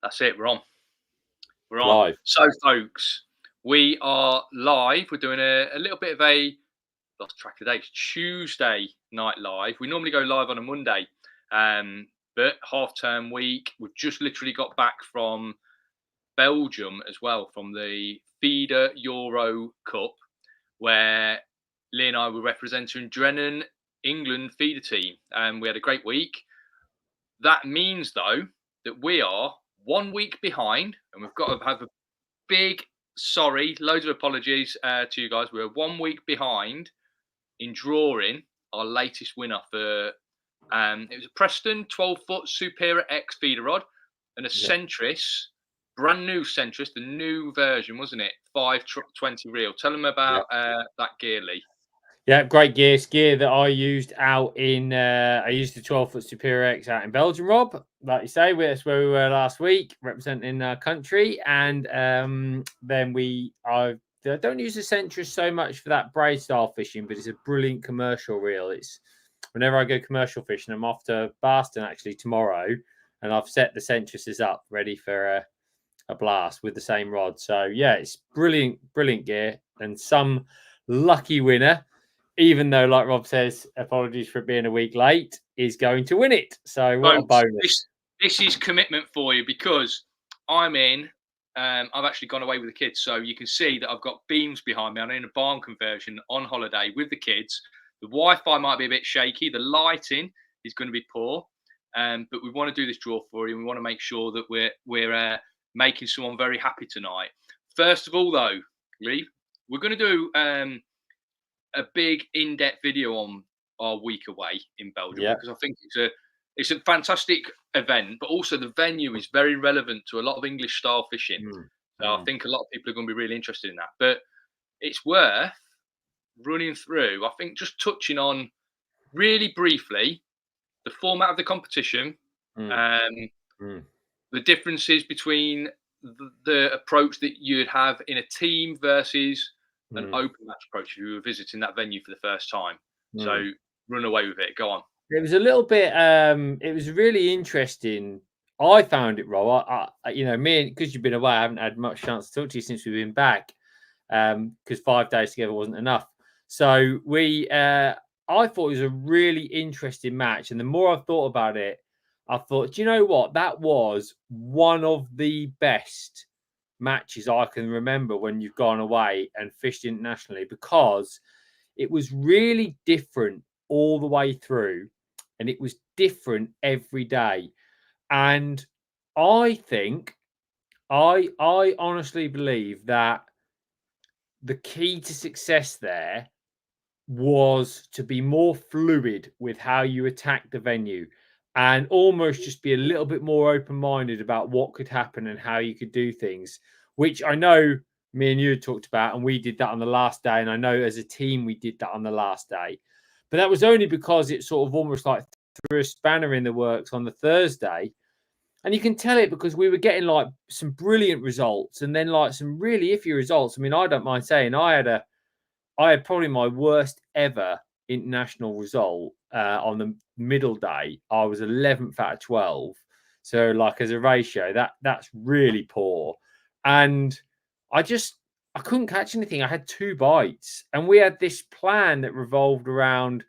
That's it. We're on. We're on. Live. So, folks, we are live. We're doing a little bit of a lost track of dates. Tuesday night live. We normally go live on a Monday, but half-term week. We've just literally got back from Belgium as well, from the FIDA Euro Cup, where Lee and I were representing Drennan, England FIDA team, and we had a great week. That means, though, that we are 1 week behind, and we've got to have a big loads of apologies to you guys. We're 1 week behind in drawing our latest winner for it was a Preston 12-foot Superior X feeder rod and a Centris, brand new Centris, the new version, wasn't it? 520 reel. Tell them about that gear, Lee. Yeah, great gear. It's gear that I used out in. I used the 12-foot Superior X out in Belgium, Rob. Like you say, that's where we were last week, representing our country. And then I don't use the Centris so much for that braid style fishing, but it's a brilliant commercial reel. It's whenever I go commercial fishing, I'm off to Boston actually tomorrow, and I've set the Centrises up ready for a blast with the same rod. So yeah, it's brilliant gear, and some lucky winner, even though, like Rob says, apologies for being a week late, is going to win it. So what a bonus. This is commitment for you, because I'm in. I've actually gone away with the kids. So you can see that I've got beams behind me. I'm in a barn conversion on holiday with the kids. The Wi-Fi might be a bit shaky. The lighting is going to be poor. But we want to do this draw for you. We want to make sure that we're making someone very happy tonight. First of all, though, Lee, we're going to do a big in-depth video on our week away in Belgium, because I think it's a fantastic event, but also the venue is very relevant to a lot of English style fishing. So I think a lot of people are going to be really interested in that. But it's worth running through, I think, just touching on really briefly the format of the competition, the differences between the approach that you'd have in a team versus an open match approach if you were visiting that venue for the first time. So run away with it. Go on. It was a little bit. It was really interesting. I found it, Rob. Because you've been away, I haven't had much chance to talk to you since we've been back. Because 5 days together wasn't enough. So I thought it was a really interesting match, and the more I thought about it, I thought, do you know what? That was one of the best matches I can remember when you've gone away and fished internationally, because it was really different all the way through, and it was different every day. And I think, I honestly believe that the key to success there was to be more fluid with how you attack the venue, and almost just be a little bit more open-minded about what could happen and how you could do things, which I know me and you had talked about, and we did that on the last day. And I know as a team, we did that on the last day, but that was only because it sort of almost like threw a spanner in the works on the Thursday. And you can tell it because we were getting like some brilliant results and then like some really iffy results. I mean, I don't mind saying I had probably my worst ever international result on the middle day. I was 11th out of 12. So like as a ratio, that's really poor. And I couldn't catch anything. I had 2 bites, and we had this plan that revolved around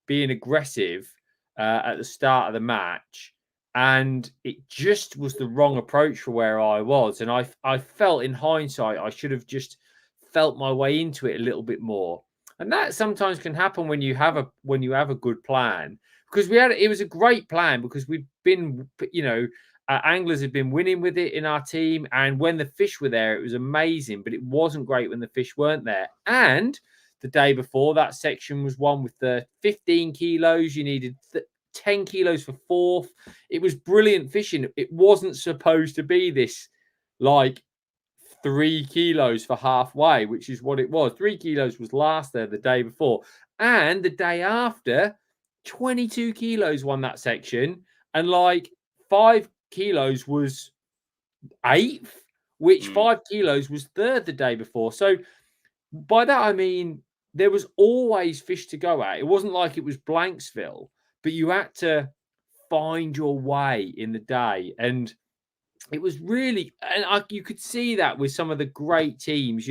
being aggressive at the start of the match. And it just was the wrong approach for where I was. And I felt in hindsight, I should have just felt my way into it a little bit more. And that sometimes can happen when you have a good plan, because it was a great plan, because we've been, anglers have been winning with it in our team. And when the fish were there, it was amazing, but it wasn't great when the fish weren't there. And the day before, that section was won with the 15 kilos. You needed 10 kilos for 4th. It was brilliant fishing. It wasn't supposed to be this like 3 kilos for halfway, which is what it was. 3 kilos was last there the day before. And the day after, 22 kilos won that section. And like 5 kilos was 8th, which 5 kilos was 3rd the day before. So by that, I mean, there was always fish to go at. It wasn't like it was Blanksville, but you had to find your way in the day. And it was really, and you could see that with some of the great teams,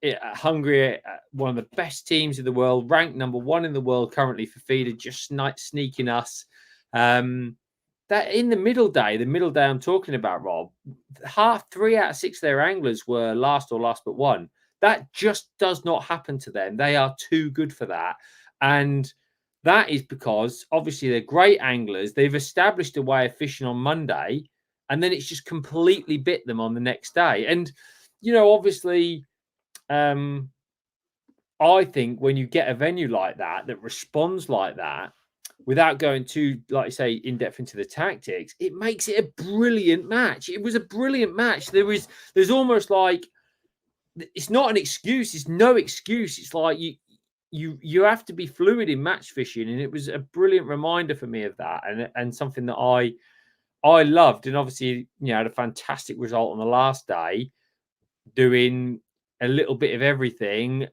Hungary, one of the best teams in the world, ranked #1 in the world currently for feeder, just sneaking us. That in the middle day I'm talking about, Rob, 3 out of 6 of their anglers were last or last but one. That just does not happen to them. They are too good for that. And that is because obviously they're great anglers. They've established a way of fishing on Monday, and then it's just completely bit them on the next day. And, obviously, I think when you get a venue like that responds like that, without going too, like you say, in depth into the tactics, it makes it a brilliant match. It was a brilliant match. There's almost like, it's not an excuse. It's no excuse. It's like you have to be fluid in match fishing, and it was a brilliant reminder for me of that, and something that I loved. And obviously, had a fantastic result on the last day, doing a little bit of everything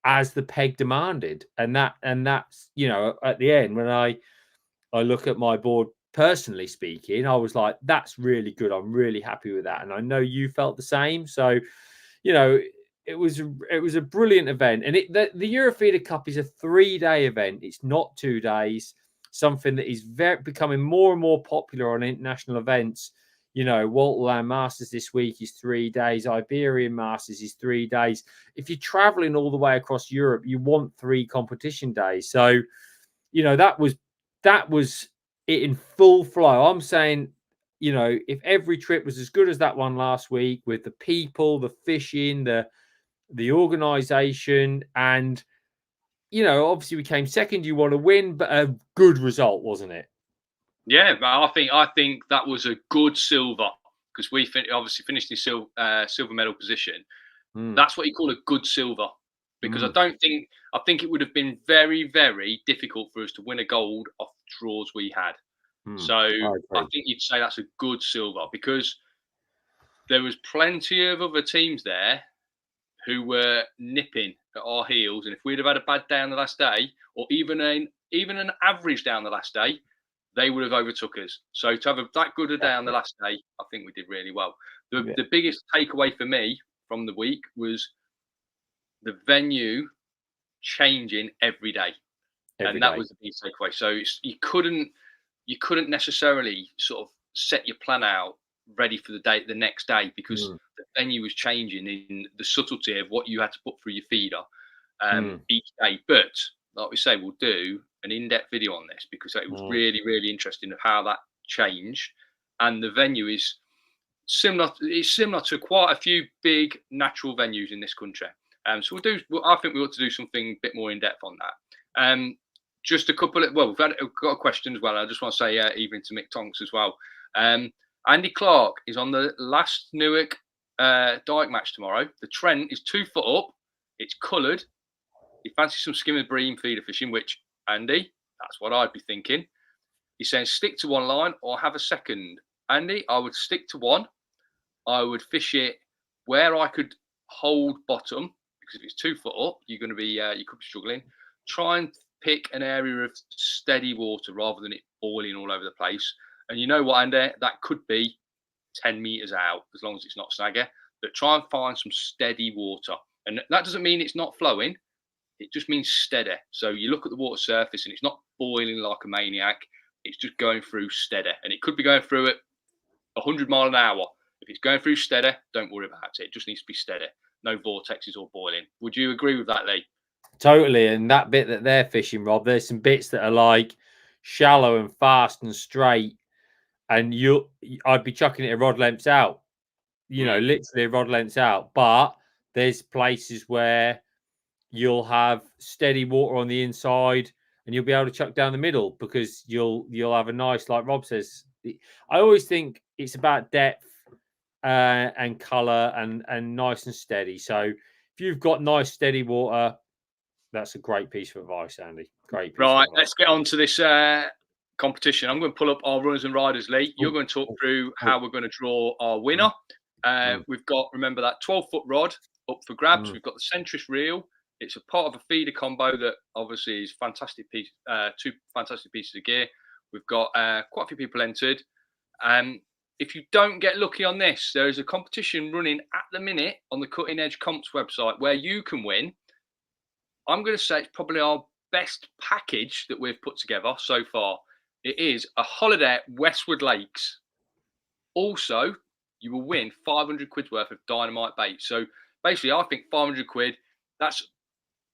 as the peg demanded. And that's, at the end, when I look at my board, personally speaking, I was like, that's really good. I'm really happy with that. And I know you felt the same. So, it was a brilliant event. And the Eurofeeder Cup is a 3-day event. It's not 2 days, something that is becoming more and more popular on international events. Walter Land Masters this week is 3 days. Iberian Masters is 3 days. If you're traveling all the way across Europe, you want 3 competition days. So, that was it in full flow. I'm saying, if every trip was as good as that one last week, with the people, the fishing, the organization, and, obviously we came second. You want to win, but a good result, wasn't it? Yeah, but I think that was a good silver, because we obviously finished in silver medal position. That's what you call a good silver, because I think it would have been very, very difficult for us to win a gold off the draws we had. So I think you'd say that's a good silver, because there was plenty of other teams there who were nipping at our heels, and if we'd have had a bad day on the last day, or even an average day on the last day, they would have overtook us. So to have that good a day on the last day, I think we did really well. The biggest takeaway for me from the week was the venue changing every day, and that was the big takeaway. So you couldn't necessarily sort of set your plan out ready for the next day, because the venue was changing in the subtlety of what you had to put through your feeder each day. But like we say, we'll do an in-depth video on this, because it was really, really interesting of how that changed. And the venue is similar to quite a few big natural venues in this country. So I think we ought to do something a bit more in depth on that. Just a couple of, we've got a question as well. I just want to say even to Mick Tonks as well. Andy Clark is on the last Newark Dyke match tomorrow. The Trent is 2 foot up. It's coloured. He fancies some skimmer bream feeder fishing, which, Andy, that's what I'd be thinking. He's saying stick to one line or have a second. Andy, I would stick to one. I would fish it where I could hold bottom, because if it's 2 foot up, you're going to be you could be struggling. Try and pick an area of steady water rather than it boiling all over the place. And you know what, Andy, that could be 10 meters out, as long as it's not snagger. But try and find some steady water, and that doesn't mean it's not flowing. It just means steady. So you look at the water surface and it's not boiling like a maniac. It's just going through steady, and it could be going through at 100 miles an hour. If it's going through steady, don't worry about it. It just needs to be steady. No vortexes or boiling. Would you agree with that, Lee? Totally. And that bit that they're fishing, Rob, there's some bits that are like shallow and fast and straight, and I'd be chucking it a rod lengths out, literally a rod lengths out. But there's places where you'll have steady water on the inside, and you'll be able to chuck down the middle, because you'll have a nice, like Rob says. I always think it's about depth and color and nice and steady. So if you've got nice steady water, that's a great piece of advice, Andy. Great piece. Right, let's get on to this competition. I'm going to pull up our runners and riders, Lee. You're going to talk through how we're going to draw our winner. We've got, remember, that 12-foot rod up for grabs. We've got the centrist reel. It's a part of a feeder combo that obviously is fantastic piece, 2 fantastic pieces of gear. We've got quite a few people entered. if you don't get lucky on this, there is a competition running at the minute on the Cutting Edge Comps website where you can win. I'm going to say it's probably our best package that we've put together so far. It is a holiday at Westwood Lakes. Also, you will win 500 quid worth of dynamite bait. So basically, I think 500 quid, that's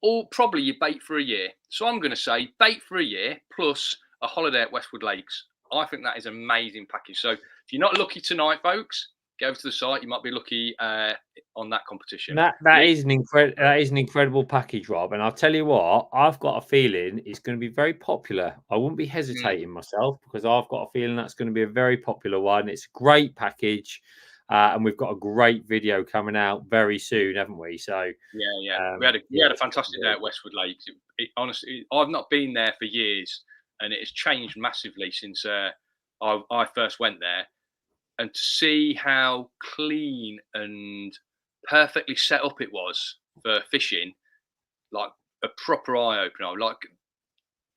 all probably your bait for a year. So I'm going to say bait for a year plus a holiday at Westwood Lakes. I think that is an amazing package. So if you're not lucky tonight, folks, go over to the site. You might be lucky on that competition. That is an incredible package, Rob. And I'll tell you what, I've got a feeling it's going to be very popular. I wouldn't be hesitating myself because I've got a feeling that's going to be a very popular one. It's a great package, and we've got a great video coming out very soon, haven't we? So yeah. We had a fantastic day at Westwood Lakes. Honestly, I've not been there for years, and it has changed massively since I first went there. And to see how clean and perfectly set up it was for fishing, like a proper eye opener. Like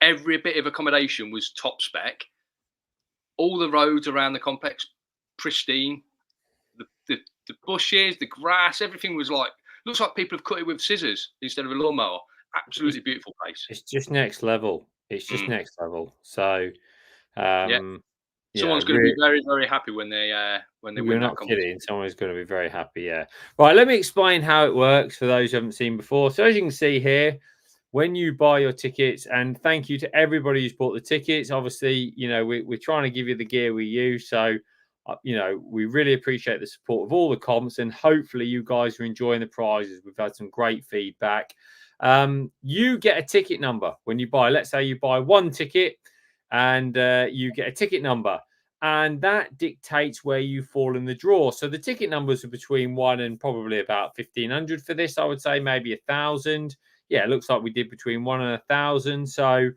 every bit of accommodation was top spec. All the roads around the complex, pristine. The bushes, the grass, everything was like, looks like people have cut it with scissors instead of a lawnmower. Absolutely beautiful place. It's just next level. It's just next level. So someone's going to be very, very happy when they win You're that not competition. kidding. Someone's going to be very happy. Yeah. Right. Let me explain how it works for those who haven't seen before. So as you can see here, when you buy your tickets, and thank you to everybody who's bought the tickets. Obviously, we're trying to give you the gear we use. So, we really appreciate the support of all the comps, and hopefully you guys are enjoying the prizes. We've had some great feedback. You get a ticket number when you buy. Let's say you buy one ticket, and you get a ticket number, and that dictates where you fall in the draw. So the ticket numbers are between 1 and probably about 1,500 for this. I would say maybe 1,000. Yeah, it looks like we did between 1 and 1,000. So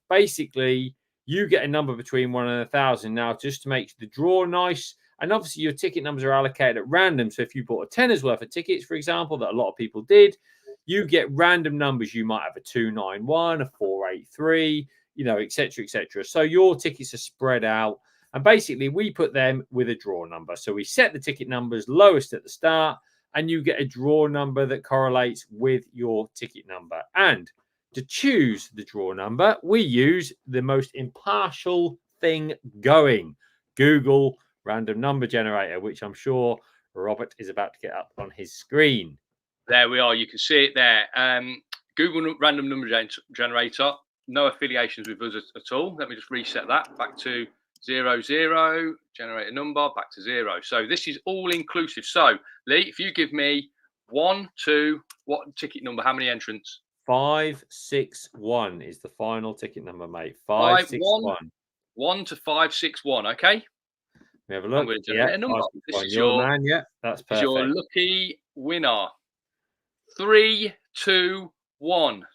basically, you get a number between 1 and 1,000. Now, just to make the draw nice, and obviously your ticket numbers are allocated at random. So if you bought a tenner's worth of tickets, for example, that a lot of people did, you get random numbers. You might have a 291, a 483, et cetera, et cetera. So your tickets are spread out. And basically, we put them with a draw number. So we set the ticket numbers lowest at the start, and you get a draw number that correlates with your ticket number. And to choose the draw number, we use the most impartial thing going, Google Random Number Generator, which I'm sure Robert is about to get up on his screen. There we are. You can see it there. Google Random Number Generator. No affiliations with us at all. Let me just reset that back to 00, generate a number, back to 0. So this is all inclusive. So Lee, if you give me 1, 2, what ticket number? How many entrants? 561 is the final ticket number, mate. 561. 1 to 561. Okay. We have a look. I'm going to generate a number. This is your man. Yeah, that's perfect. Your lucky winner. 3, 2, 1.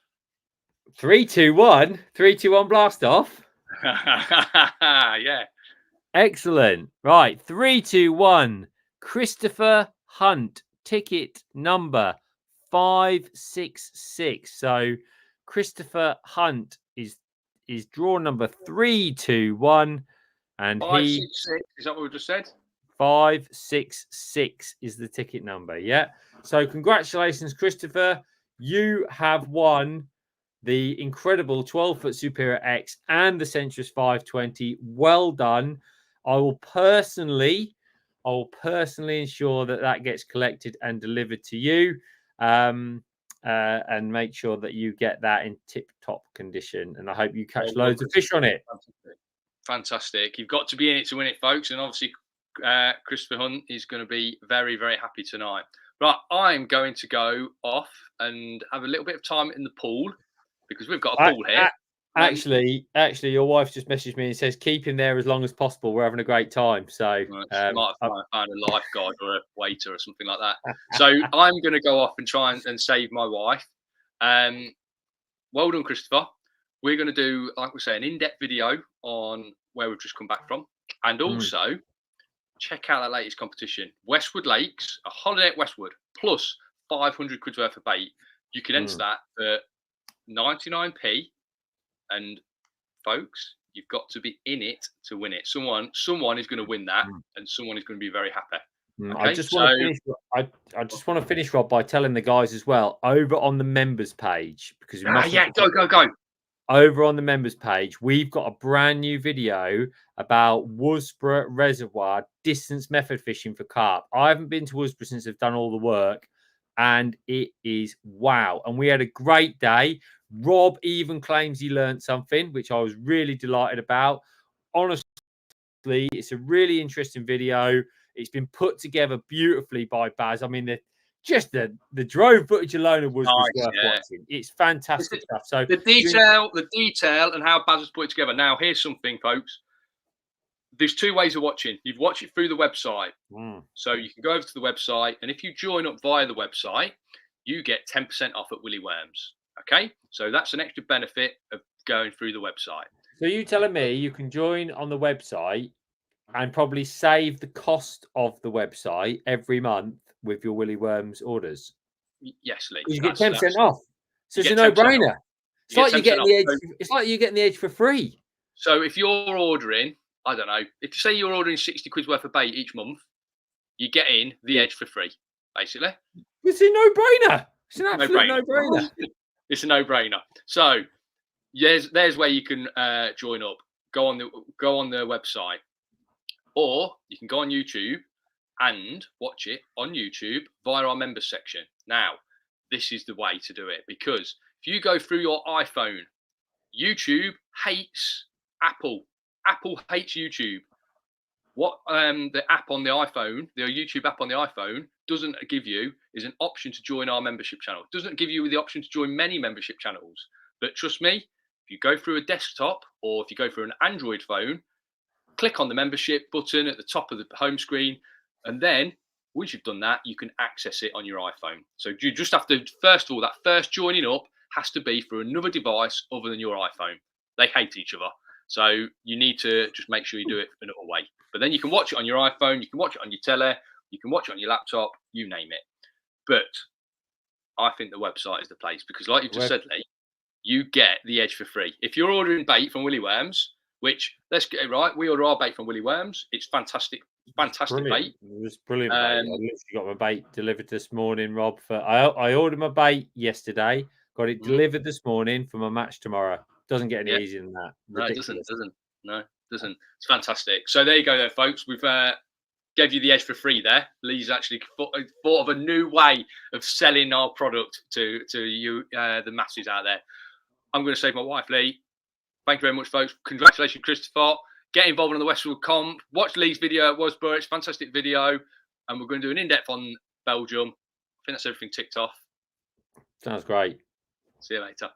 3, 2, 1. 3, 2, 1. Blast off. Yeah. Excellent. Right. 3, 2, 1. Christopher Hunt. Ticket number 566. So Christopher Hunt is draw number 321, and 566. Is that what we just said? 566 is the ticket number. Yeah. So congratulations, Christopher. You have won the incredible 12-foot Superior X and the Centris 520. Well done. I will personally ensure that gets collected and delivered to you, and make sure that you get that in tip-top condition. And I hope you catch loads of fish on it. Fantastic. You've got to be in it to win it, folks. And obviously, Christopher Hunt is going to be very, very happy tonight. Right, I'm going to go off and have a little bit of time in the pool because we've got a pool here. Actually, your wife just messaged me and says, keep him there as long as possible. We're having a great time. So might have found a lifeguard or a waiter or something like that. So I'm going to go off and try and save my wife. Well done, Christopher. We're going to do, like we say, an in-depth video on where we've just come back from. And also check out that latest competition. Westwood Lakes, a holiday at Westwood, plus 500 quid worth of bait. You can enter that for 99p. And folks, You've got to be in it to win it. Someone is going to win that, and someone is going to be very happy. Okay, I just want to finish. I just want to finish, Rob, by telling the guys as well over on the members page, because we mustn't go. Over on the members page, we've got a brand new video about Worsborough Reservoir distance method fishing for carp. I haven't been to Worsborough since I've done all the work, and it is wow. And we had a great day. Rob even claims he learned something, which I was really delighted about. Honestly, it's a really interesting video. It's been put together beautifully by Baz. I mean, the drone footage alone was worth watching. It's fantastic stuff. So the detail, and how Baz has put it together. Now, here's something, folks. There's two ways of watching. You've watched it through the website, so you can go over to the website, and if you join up via the website, you get 10% off at Willy Worms. Okay, so that's an extra benefit of going through the website. So you telling me you can join on the website and probably save the cost of the website every month with your Willy Worms orders? Yes, Lee. You get 10% off. So it's a no-brainer. It's like you're getting the edge. It's like you're getting the edge for free. So if you're ordering, I don't know, if you say you're ordering 60 quid worth of bait each month, you're getting the edge for free, basically. It's a no-brainer. It's an absolute no-brainer. It's a no-brainer. So there's where you can join up. Go on the website, or you can go on YouTube and watch it on YouTube via our members section. Now, this is the way to do it, because if you go through your iPhone, YouTube hates Apple. Apple hates YouTube. What the app on the iPhone, the YouTube app on the iPhone, doesn't give you is an option to join our membership channel. It doesn't give you the option to join many membership channels. But trust me, if you go through a desktop or if you go through an Android phone, click on the membership button at the top of the home screen, and then once you've done that, you can access it on your iPhone. So you just have to, first of all, that first joining up has to be for another device other than your iPhone. They hate each other. So you need to just make sure you do it another way. But then you can watch it on your iPhone, you can watch it on your telly, you can watch it on your laptop, you name it. But I think the website is the place, because like you've just said, Lee, you get the edge for free. If you're ordering bait from Willy Worms, which, let's get it right, we order our bait from Willy Worms. It's fantastic bait. It was brilliant. I literally got my bait delivered this morning, Rob. I ordered my bait yesterday, got it delivered this morning for my match tomorrow. Doesn't get any easier than that. Ridiculous. No, it doesn't. It's fantastic. So there you go, there, folks. We've gave you the edge for free there. Lee's actually thought of a new way of selling our product to you, the masses out there. I'm going to save my wife, Lee. Thank you very much, folks. Congratulations, Christopher. Get involved in the Westwood Comp. Watch Lee's video at Worsborough. It's a fantastic video. And we're going to do an in-depth on Belgium. I think that's everything ticked off. Sounds great. See you later.